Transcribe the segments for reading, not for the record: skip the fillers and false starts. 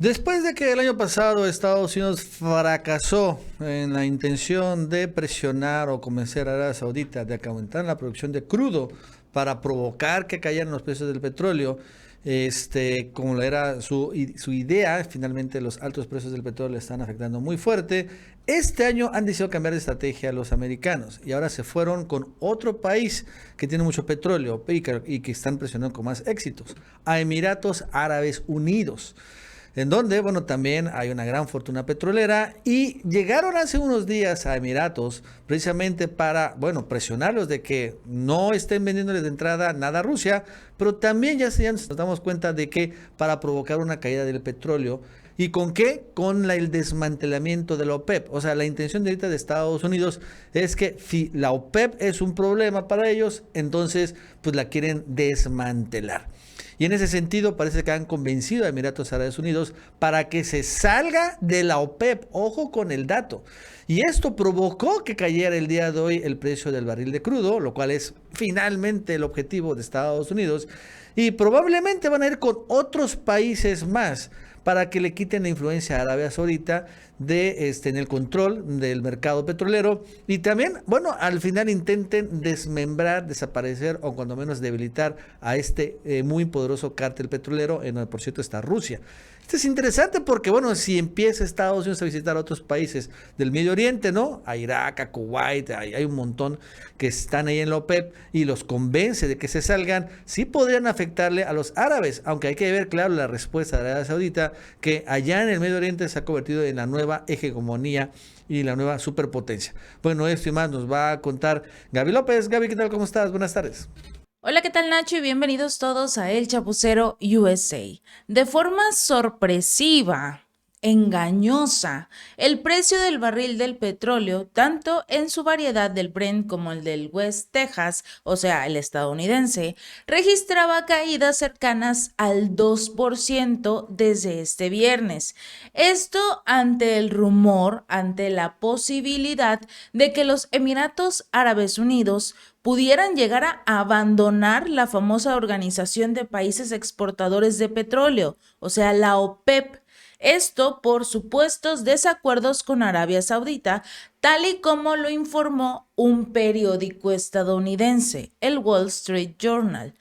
Después de que el año pasado Estados Unidos fracasó en la intención de presionar o convencer a Arabia Saudita de que aumentaran la producción de crudo para provocar que cayeran los precios del petróleo, como era su idea, finalmente los altos precios del petróleo están afectando muy fuerte. Este año han decidido cambiar de estrategia los americanos y ahora se fueron con otro país que tiene mucho petróleo y que están presionando con más éxitos, a Emiratos Árabes Unidos, en donde, bueno, también hay una gran fortuna petrolera y llegaron hace unos días a Emiratos precisamente para, bueno, presionarlos de que no estén vendiéndoles de entrada nada a Rusia, pero también ya nos damos cuenta de que para provocar una caída del petróleo. ¿Y con qué? Con el desmantelamiento de la OPEP. O sea, la intención de ahorita de Estados Unidos es que si la OPEP es un problema para ellos, entonces pues la quieren desmantelar. Y en ese sentido parece que han convencido a Emiratos Árabes Unidos para que se salga de la OPEP. Ojo con el dato. Y esto provocó que cayera el día de hoy el precio del barril de crudo, lo cual es finalmente el objetivo de Estados Unidos. Y probablemente van a ir con otros países más para que le quiten la influencia a Arabia Saudita en el control del mercado petrolero y también, bueno, al final intenten desmembrar, desaparecer o cuando menos debilitar a muy poderoso cártel petrolero, en donde por cierto está Rusia. Esto es interesante porque, bueno, si empieza Estados Unidos a visitar otros países del Medio Oriente, ¿no? A Irak, a Kuwait, hay un montón que están ahí en la OPEP y los convence de que se salgan, sí podrían afectarle a los árabes, aunque hay que ver, claro, la respuesta de Arabia Saudita, que allá en el Medio Oriente se ha convertido en la nueva hegemonía y la nueva superpotencia. Bueno, esto y más nos va a contar Gaby López. Gaby, ¿qué tal? ¿Cómo estás? Buenas tardes. Hola, ¿qué tal, Nacho? Y bienvenidos todos a El Chapucero USA. De forma sorpresiva, engañosa, el precio del barril del petróleo, tanto en su variedad del Brent como el del West Texas, o sea, el estadounidense, registraba caídas cercanas al 2% desde este viernes. Esto ante la posibilidad de que los Emiratos Árabes Unidos pudieran llegar a abandonar la famosa Organización de Países Exportadores de Petróleo, o sea, la OPEP. Esto por supuestos desacuerdos con Arabia Saudita, tal y como lo informó un periódico estadounidense, el Wall Street Journal.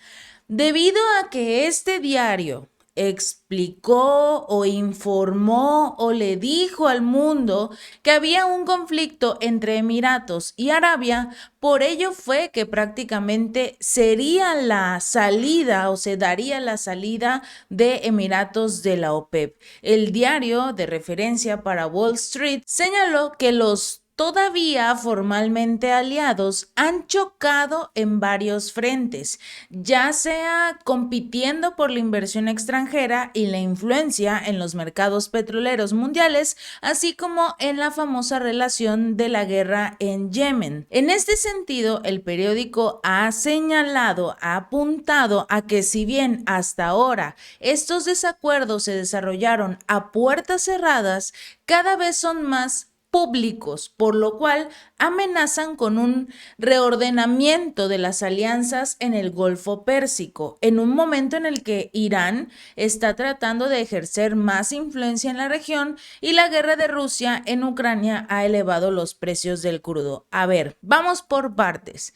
Debido a que este diario explicó o informó o le dijo al mundo que había un conflicto entre Emiratos y Arabia, por ello fue que prácticamente sería la salida o se daría la salida de Emiratos de la OPEP. El diario de referencia para Wall Street señaló que los todavía formalmente aliados han chocado en varios frentes, ya sea compitiendo por la inversión extranjera y la influencia en los mercados petroleros mundiales, así como en la famosa relación de la guerra en Yemen. En este sentido, el periódico ha señalado, ha apuntado a que si bien hasta ahora estos desacuerdos se desarrollaron a puertas cerradas, cada vez son más públicos, por lo cual amenazan con un reordenamiento de las alianzas en el Golfo Pérsico, en un momento en el que Irán está tratando de ejercer más influencia en la región y la guerra de Rusia en Ucrania ha elevado los precios del crudo. A ver, vamos por partes.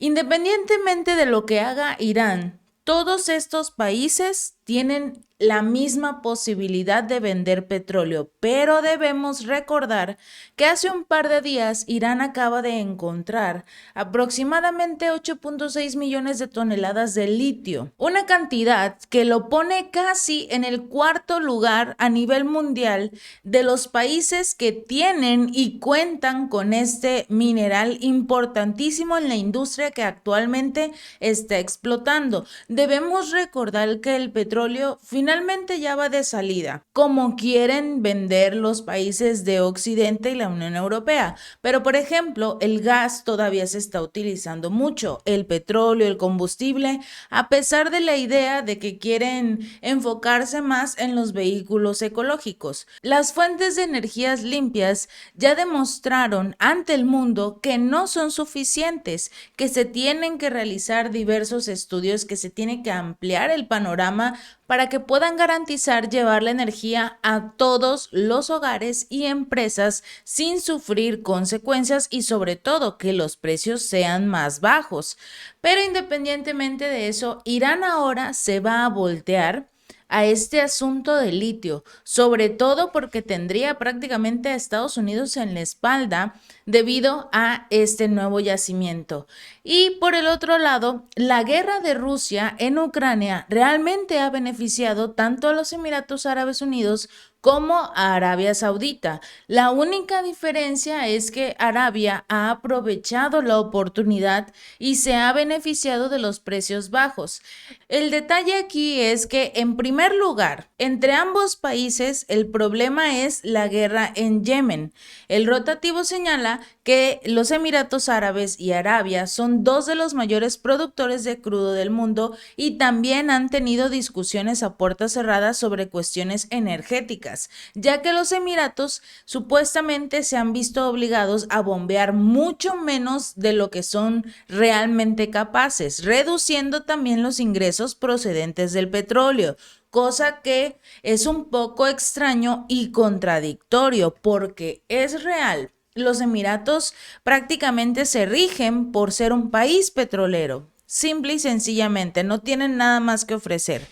Independientemente de lo que haga Irán, todos estos países tienen la misma posibilidad de vender petróleo, pero debemos recordar que hace un par de días Irán acaba de encontrar aproximadamente 8.6 millones de toneladas de litio, una cantidad que lo pone casi en el cuarto lugar a nivel mundial de los países que tienen y cuentan con este mineral importantísimo en la industria que actualmente está explotando. Debemos recordar que el petróleo finalmente ya va de salida, como quieren vender los países de Occidente y la Unión Europea. Pero, por ejemplo, el gas todavía se está utilizando mucho, el petróleo, el combustible, a pesar de la idea de que quieren enfocarse más en los vehículos ecológicos. Las fuentes de energías limpias ya demostraron ante el mundo que no son suficientes, que se tienen que realizar diversos estudios, que se tiene que ampliar el panorama para que puedan garantizar llevar la energía a todos los hogares y empresas sin sufrir consecuencias y sobre todo que los precios sean más bajos. Pero independientemente de eso, Irán ahora se va a voltear a este asunto del litio, sobre todo porque tendría prácticamente a Estados Unidos en la espalda debido a este nuevo yacimiento. Y por el otro lado, la guerra de Rusia en Ucrania realmente ha beneficiado tanto a los Emiratos Árabes Unidos como a Arabia Saudita. La única diferencia es que Arabia ha aprovechado la oportunidad y se ha beneficiado de los precios bajos. El detalle aquí es que, en primer lugar, entre ambos países el problema es la guerra en Yemen. El rotativo señala que los Emiratos Árabes y Arabia son dos de los mayores productores de crudo del mundo y también han tenido discusiones a puertas cerradas sobre cuestiones energéticas, ya que los Emiratos supuestamente se han visto obligados a bombear mucho menos de lo que son realmente capaces, reduciendo también los ingresos procedentes del petróleo, cosa que es un poco extraño y contradictorio porque es real. Los Emiratos prácticamente se rigen por ser un país petrolero, simple y sencillamente, no tienen nada más que ofrecer.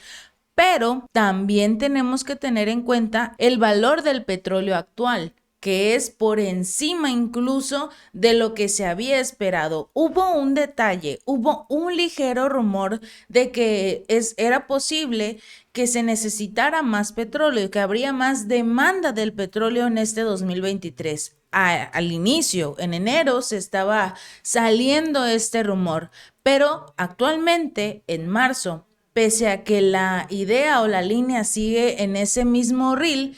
Pero también tenemos que tener en cuenta el valor del petróleo actual, que es por encima incluso de lo que se había esperado. Hubo un detalle, hubo un ligero rumor de que era posible que se necesitara más petróleo y que habría más demanda del petróleo en este 2023. Al inicio, en enero, se estaba saliendo este rumor, pero actualmente, en marzo, pese a que la idea o la línea sigue en ese mismo reel,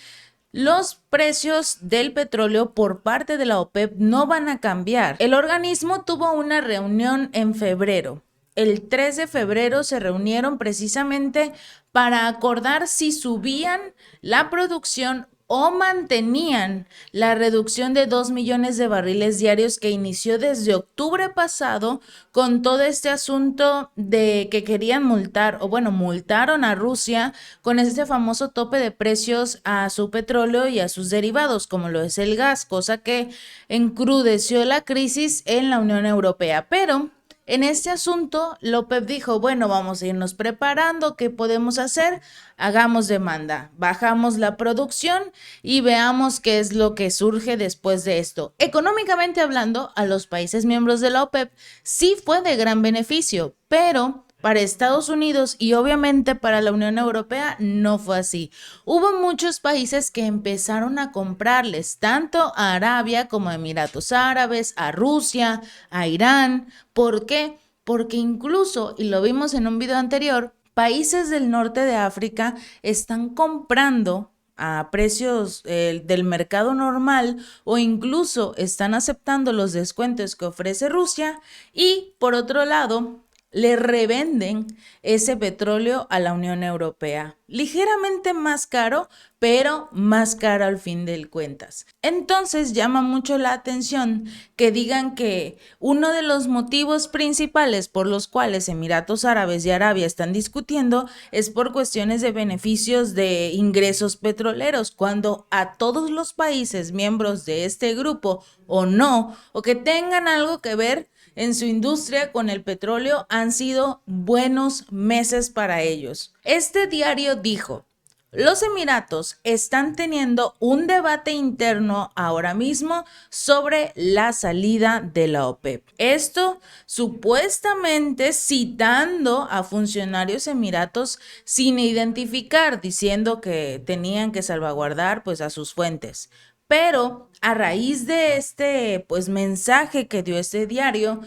los precios del petróleo por parte de la OPEP no van a cambiar. El organismo tuvo una reunión en febrero. El 3 de febrero se reunieron precisamente para acordar si subían la producción o mantenían la reducción de 2 millones de barriles diarios que inició desde octubre pasado con todo este asunto de que querían multar, o bueno, multaron a Rusia con este famoso tope de precios a su petróleo y a sus derivados, como lo es el gas, cosa que encrudeció la crisis en la Unión Europea. Pero en este asunto, la OPEP dijo, bueno, vamos a irnos preparando, ¿qué podemos hacer? Hagamos demanda, bajamos la producción y veamos qué es lo que surge después de esto. Económicamente hablando, a los países miembros de la OPEP sí fue de gran beneficio, pero para Estados Unidos y obviamente para la Unión Europea no fue así. Hubo muchos países que empezaron a comprarles, tanto a Arabia como a Emiratos Árabes, a Rusia, a Irán. ¿Por qué? Porque incluso, y lo vimos en un video anterior, países del norte de África están comprando a precios del mercado normal o incluso están aceptando los descuentos que ofrece Rusia y por otro lado le revenden ese petróleo a la Unión Europea. Ligeramente más caro, pero más caro al fin de cuentas. Entonces llama mucho la atención que digan que uno de los motivos principales por los cuales Emiratos Árabes y Arabia están discutiendo es por cuestiones de beneficios de ingresos petroleros, cuando a todos los países miembros de este grupo o no, o que tengan algo que ver en su industria con el petróleo, han sido buenos meses para ellos. Este diario dijo: los Emiratos están teniendo un debate interno ahora mismo sobre la salida de la OPEP. Esto supuestamente citando a funcionarios emiratos sin identificar, diciendo que tenían que salvaguardar pues a sus fuentes. Pero a raíz de este mensaje que dio este diario,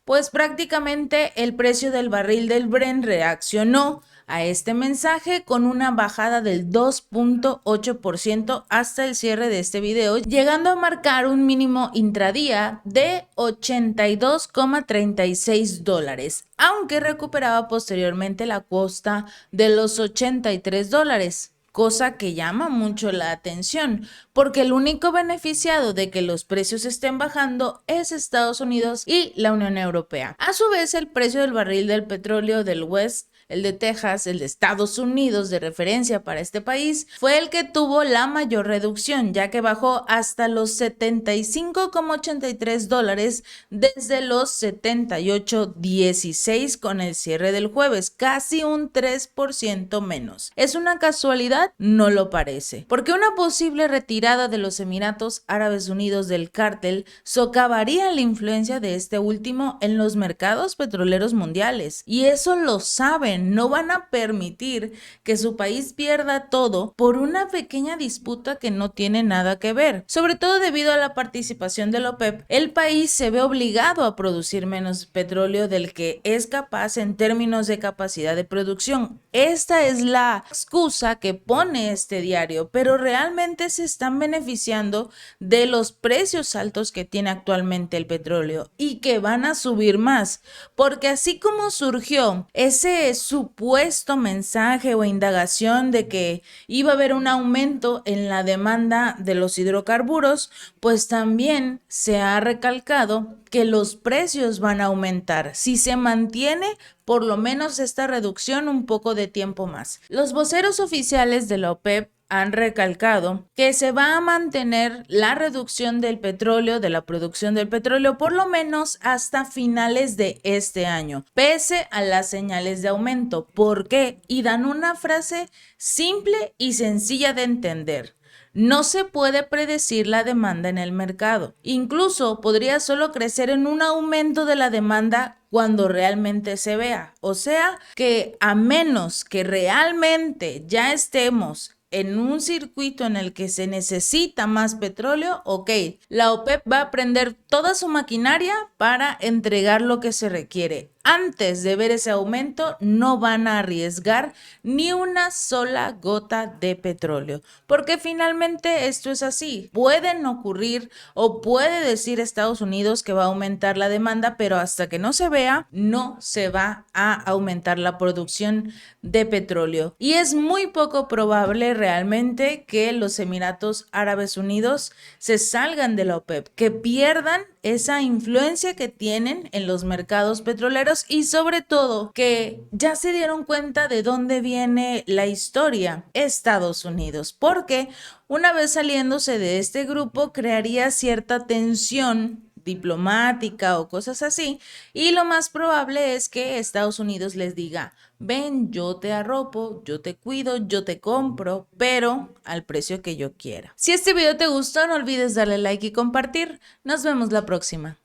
pues prácticamente el precio del barril del Brent reaccionó a este mensaje con una bajada del 2.8% hasta el cierre de este video, llegando a marcar un mínimo intradía de $82,36, aunque recuperaba posteriormente la costa de los $83. Cosa que llama mucho la atención, porque el único beneficiado de que los precios estén bajando es Estados Unidos y la Unión Europea. A su vez, el precio del barril del petróleo del West el de Texas, el de Estados Unidos de referencia para este país, fue el que tuvo la mayor reducción, ya que bajó hasta los $75,83 desde los 78,16 con el cierre del jueves, casi un 3% menos. ¿Es una casualidad? No lo parece, porque una posible retirada de los Emiratos Árabes Unidos del cártel socavaría la influencia de este último en los mercados petroleros mundiales, y eso lo saben. No van a permitir que su país pierda todo por una pequeña disputa que no tiene nada que ver. Sobre todo debido a la participación de la OPEP, el país se ve obligado a producir menos petróleo del que es capaz en términos de capacidad de producción. Esta es la excusa que pone este diario, pero realmente se están beneficiando de los precios altos que tiene actualmente el petróleo y que van a subir más, porque así como surgió ese supuesto mensaje o indagación de que iba a haber un aumento en la demanda de los hidrocarburos, pues también se ha recalcado que los precios van a aumentar si se mantiene por lo menos esta reducción un poco de tiempo más. Los voceros oficiales de la OPEP han recalcado que se va a mantener la reducción del petróleo, de la producción del petróleo, por lo menos hasta finales de este año, pese a las señales de aumento. ¿Por qué? Y dan una frase simple y sencilla de entender. No se puede predecir la demanda en el mercado. Incluso podría solo crecer en un aumento de la demanda cuando realmente se vea. O sea que a menos que realmente ya estemos en un circuito en el que se necesita más petróleo, ok, la OPEP va a prender toda su maquinaria para entregar lo que se requiere. Antes de ver ese aumento, no van a arriesgar ni una sola gota de petróleo, porque finalmente esto es así. Pueden ocurrir o puede decir Estados Unidos que va a aumentar la demanda, pero hasta que no se vea, no se va a aumentar la producción de petróleo. Y es muy poco probable realmente que los Emiratos Árabes Unidos se salgan de la OPEP, que pierdan esa influencia que tienen en los mercados petroleros y sobre todo que ya se dieron cuenta de dónde viene la historia, Estados Unidos, porque una vez saliéndose de este grupo crearía cierta tensión diplomática o cosas así, y lo más probable es que Estados Unidos les diga: ven, yo te arropo, yo te cuido, yo te compro, pero al precio que yo quiera. Si este video te gustó, no olvides darle like y compartir. Nos vemos la próxima.